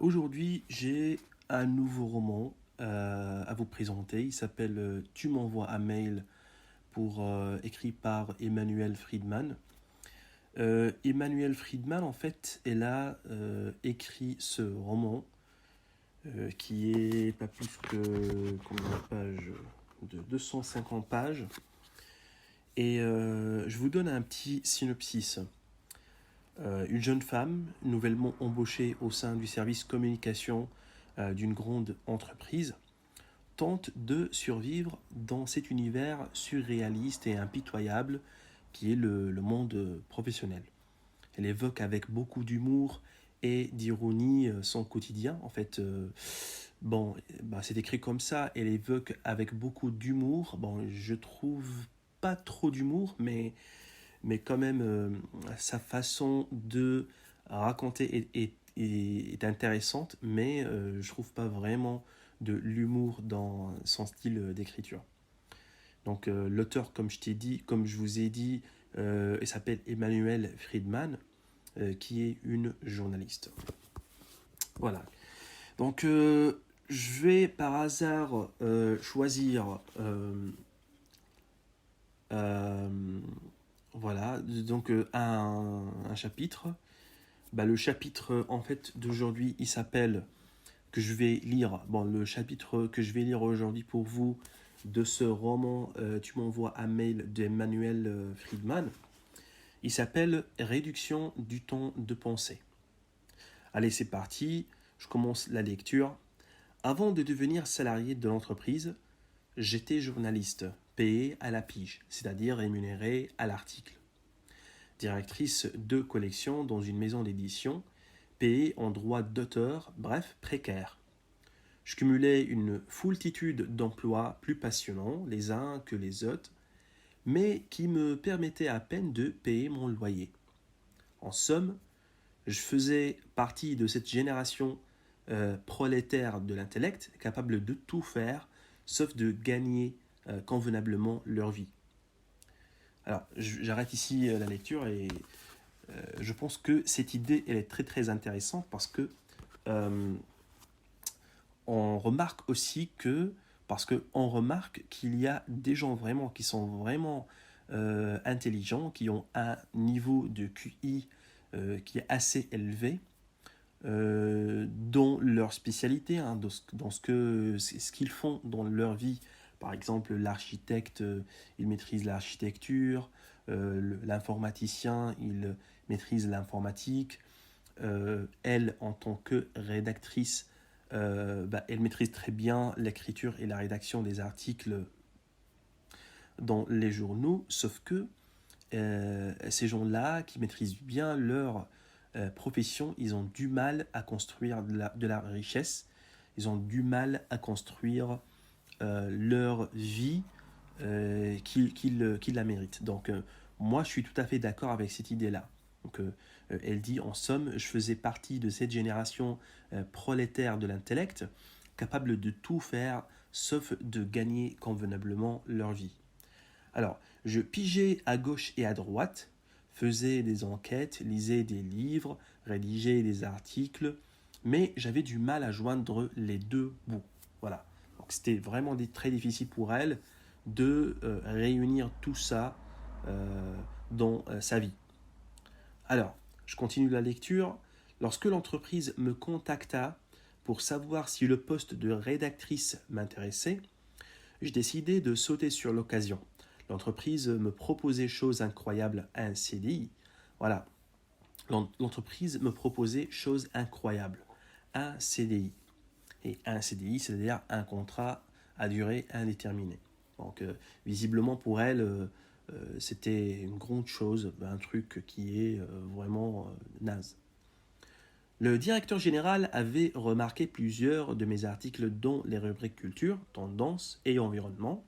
Aujourd'hui, j'ai un nouveau roman à vous présenter. Il s'appelle Tu m'envoies un mail écrit par Emmanuel Friedman. Emmanuel Friedman, en fait, elle a écrit ce roman qui est pas plus que combien de pages de 250 pages. Et je vous donne un petit synopsis. Une jeune femme, nouvellement embauchée au sein du service communication d'une grande entreprise, tente de survivre dans cet univers surréaliste et impitoyable qui est le monde professionnel. Elle évoque avec beaucoup d'humour et d'ironie son quotidien. En fait, c'est écrit comme ça. Elle évoque avec beaucoup d'humour. Bon, je trouve pas trop d'humour, mais quand même, sa façon de raconter est intéressante, mais je trouve pas vraiment de l'humour dans son style d'écriture. Donc l'auteur, comme je vous ai dit, il s'appelle Emmanuel Friedman, qui est une journaliste. Voilà. Donc je vais par hasard choisir euh, voilà, donc un chapitre. Le chapitre en fait d'aujourd'hui, il s'appelle que je vais lire. Bon, le chapitre que je vais lire aujourd'hui pour vous de ce roman Tu m'envoies un mail d'Emmanuel Friedman. Il s'appelle Réduction du temps de pensée. Allez, c'est parti. Je commence la lecture. Avant de devenir salarié de l'entreprise, j'étais journaliste, payé à la pige, c'est-à-dire rémunéré à l'article. Directrice de collection dans une maison d'édition, payée en droit d'auteur, bref, précaire. Je cumulais une foultitude d'emplois plus passionnants les uns que les autres, mais qui me permettaient à peine de payer mon loyer. En somme, je faisais partie de cette génération prolétaire de l'intellect, capable de tout faire, sauf de gagner convenablement leur vie. Alors, j'arrête ici la lecture et je pense que cette idée, elle est très très intéressante parce que euh, on remarque aussi on remarque qu'il y a des gens vraiment qui sont vraiment intelligents, qui ont un niveau de QI qui est assez élevé dans leur spécialité, hein, dans ce qu'ils font dans leur vie. Par exemple, l'architecte, il maîtrise l'architecture, l'informaticien, il maîtrise l'informatique. Elle, en tant que rédactrice, elle maîtrise très bien l'écriture et la rédaction des articles dans les journaux, sauf que ces gens-là qui maîtrisent bien leur profession, ils ont du mal à construire de la richesse, ils ont du mal à construire leur vie qu'ils la méritent. Donc moi, je suis tout à fait d'accord avec cette idée-là. Donc, elle dit, en somme, je faisais partie de cette génération prolétaire de l'intellect, capable de tout faire, sauf de gagner convenablement leur vie. Alors, je pigeais à gauche et à droite, faisais des enquêtes, lisais des livres, rédigeais des articles, mais j'avais du mal à joindre les deux bouts. Voilà. Donc, c'était vraiment très difficile pour elle de réunir tout ça dans sa vie. Alors, je continue la lecture. Lorsque l'entreprise me contacta pour savoir si le poste de rédactrice m'intéressait, j'ai décidé de sauter sur l'occasion. L'entreprise me proposait chose incroyable, un CDI. Voilà, l'entreprise me proposait chose incroyable, un CDI. Et un CDI, c'est-à-dire un contrat à durée indéterminée. Donc, visiblement pour elle, c'était une grande chose, un truc qui est vraiment naze. Le directeur général avait remarqué plusieurs de mes articles dont les rubriques culture, tendance et environnement,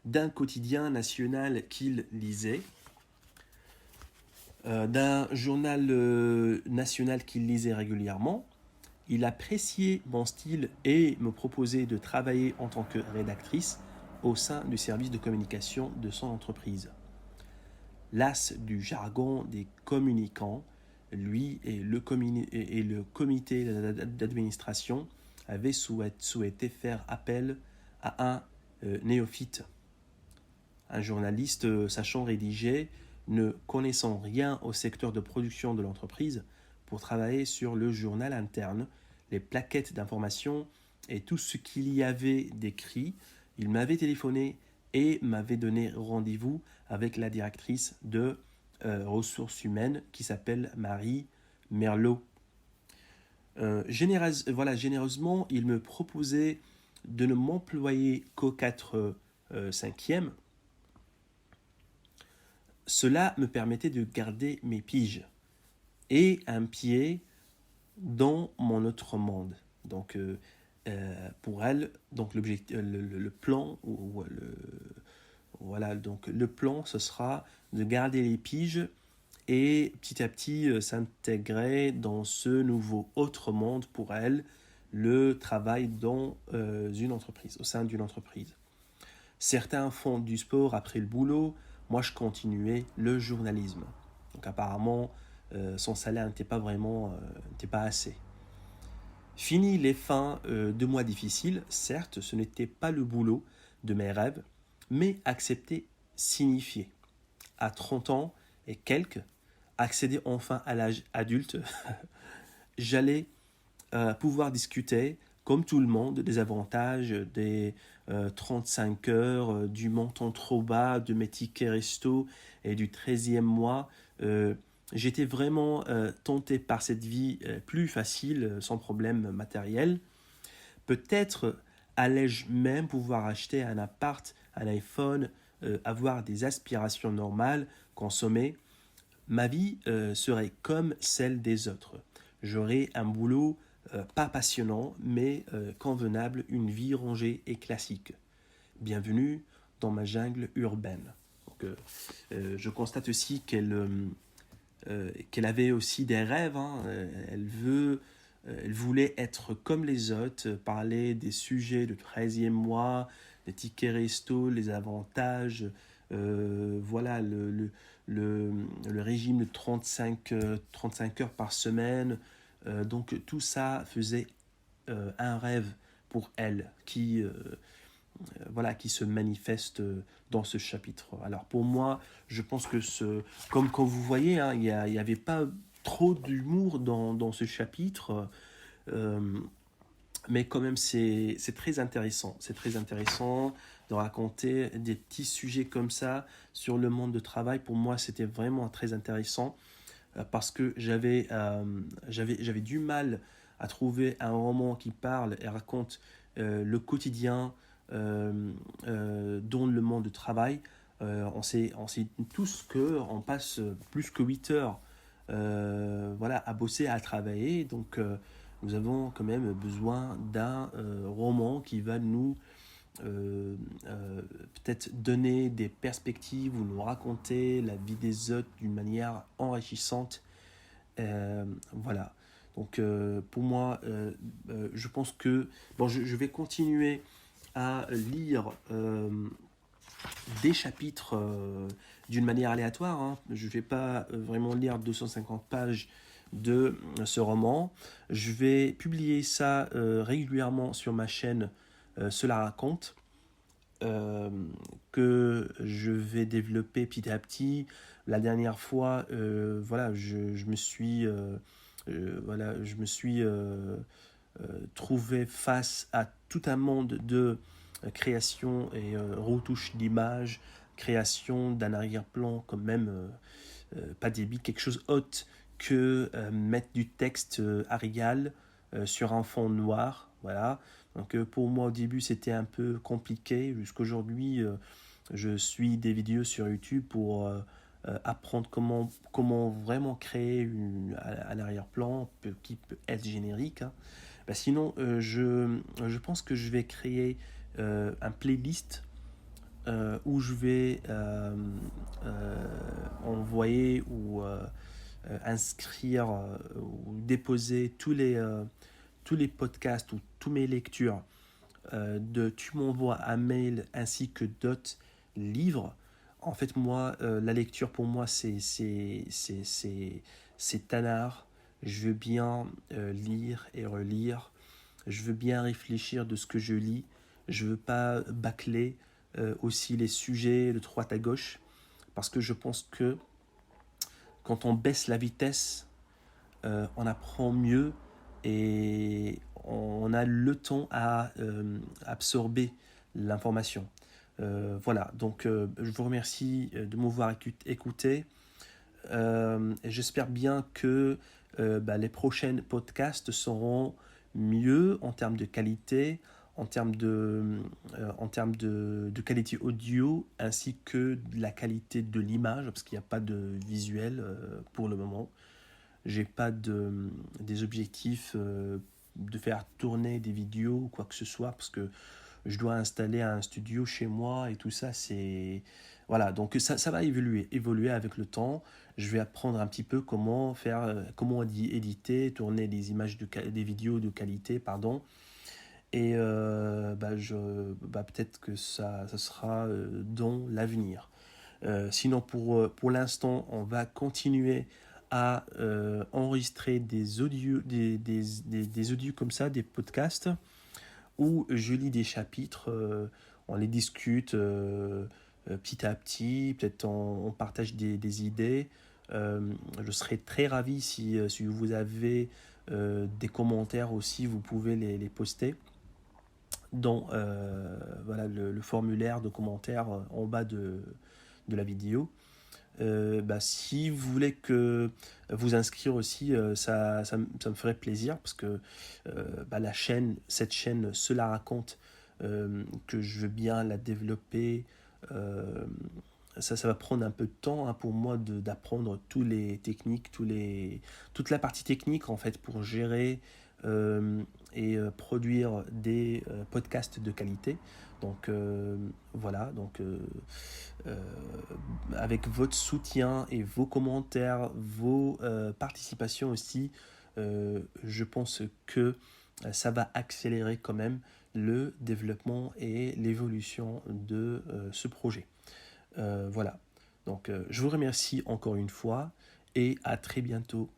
d'un quotidien national qu'il lisait, d'un journal national qu'il lisait régulièrement. Il appréciait mon style et me proposait de travailler en tant que rédactrice au sein du service de communication de son entreprise. Las du jargon des communicants, lui et le comité d'administration avaient souhaité faire appel à un néophyte, un journaliste sachant rédiger, ne connaissant rien au secteur de production de l'entreprise, pour travailler sur le journal interne, les plaquettes d'information et tout ce qu'il y avait d'écrit. Il m'avait téléphoné et m'avait donné rendez-vous avec la directrice de ressources humaines qui s'appelle Marie Merlot. Généreusement, il me proposait de ne m'employer qu'au 4/5e. Cela me permettait de garder mes piges et un pied dans mon autre monde. Donc, pour elle, donc le plan, donc le plan, ce sera de garder les piges et petit à petit s'intégrer dans ce nouveau autre monde pour elle, le travail dans une entreprise, au sein d'une entreprise. Certains font du sport après le boulot, moi je continuais le journalisme. Donc apparemment, son salaire n'était pas assez. Fini les fins de mois difficiles, certes, ce n'était pas le boulot de mes rêves, mais accepter signifiait. À 30 ans et quelques, accéder enfin à l'âge adulte, j'allais pouvoir discuter, comme tout le monde, des avantages des 35 heures, du montant trop bas de mes tickets resto et du 13e mois. J'étais vraiment tenté par cette vie plus facile, sans problème matériel. Peut-être allais-je même pouvoir acheter un appart, un iPhone, avoir des aspirations normales, consommer. Ma vie serait comme celle des autres. J'aurais un boulot pas passionnant, mais convenable, une vie rangée et classique. Bienvenue dans ma jungle urbaine. Donc, je constate aussi qu'elle avait aussi des rêves. Hein. Elle voulait être comme les autres, parler des sujets de 13e mois, des tickets resto, les avantages, voilà, le régime de 35 heures par semaine. Donc tout ça faisait un rêve pour elle qui se manifeste dans ce chapitre. Alors pour moi, je pense que comme vous voyez, hein, il n'y avait pas trop d'humour dans ce chapitre, mais quand même c'est très intéressant. C'est très intéressant de raconter des petits sujets comme ça sur le monde de travail. Pour moi, c'était vraiment très intéressant parce que j'avais du mal à trouver un roman qui parle et raconte le quotidien dans le monde du travail. On sait tous qu'on passe plus que 8 heures à bosser, à travailler. Donc, nous avons quand même besoin d'un roman qui va nous peut-être donner des perspectives ou nous raconter la vie des autres d'une manière enrichissante. Voilà. Donc, pour moi, je pense que je vais continuer à lire des chapitres d'une manière aléatoire. Hein. Je ne vais pas vraiment lire 250 pages de ce roman. Je vais publier ça régulièrement sur ma chaîne Cela raconte, que je vais développer petit à petit. La dernière fois, je me suis trouvé face à tout un monde de création et retouche d'images, création d'un arrière-plan quand même pas débile, quelque chose autre que mettre du texte Arial sur un fond noir. Voilà. Donc pour moi au début c'était un peu compliqué. Jusqu'aujourd'hui je suis des vidéos sur YouTube pour apprendre comment vraiment créer un arrière-plan qui peut être générique. Hein. Sinon, je pense que je vais créer un playlist où je vais envoyer ou inscrire ou déposer tous les podcasts ou toutes mes lectures tu m'envoies un mail ainsi que d'autres livres. En fait, moi, la lecture pour moi, c'est c'est un art. Je veux bien lire et relire. Je veux bien réfléchir de ce que je lis. Je veux pas bâcler aussi les sujets de droite à gauche, parce que je pense que quand on baisse la vitesse, on apprend mieux et on a le temps à absorber l'information. Voilà, donc je vous remercie de m'avoir écouté. Et j'espère bien que les prochains podcasts seront mieux en termes de qualité, en termes de qualité audio, ainsi que de la qualité de l'image, parce qu'il n'y a pas de visuel pour le moment. J'ai pas des objectifs de faire tourner des vidéos ou quoi que ce soit, parce que je dois installer un studio chez moi et tout ça, c'est... Voilà, donc ça va évoluer avec le temps. Je vais apprendre un petit peu comment faire, comment éditer, tourner des images, des vidéos de qualité, pardon. Et peut-être que ça sera dans l'avenir. Sinon, pour l'instant, on va continuer à enregistrer des audios, des audios comme ça, des podcasts, où je lis des chapitres, on les discute petit à petit, peut-être on partage des idées. Je serais très ravi si vous avez des commentaires aussi, vous pouvez les poster dans voilà, le formulaire de commentaires en bas de la vidéo. Si vous voulez que vous inscrire aussi, ça me ferait plaisir, parce que cette chaîne Cela raconte, que je veux bien la développer. Ça va prendre un peu de temps pour moi d'apprendre toutes les techniques, toute la partie technique en fait pour gérer et produire des podcasts de qualité. Donc voilà, donc avec votre soutien et vos commentaires, vos participations aussi, je pense que ça va accélérer quand même le développement et l'évolution de ce projet. Voilà, donc je vous remercie encore une fois et à très bientôt.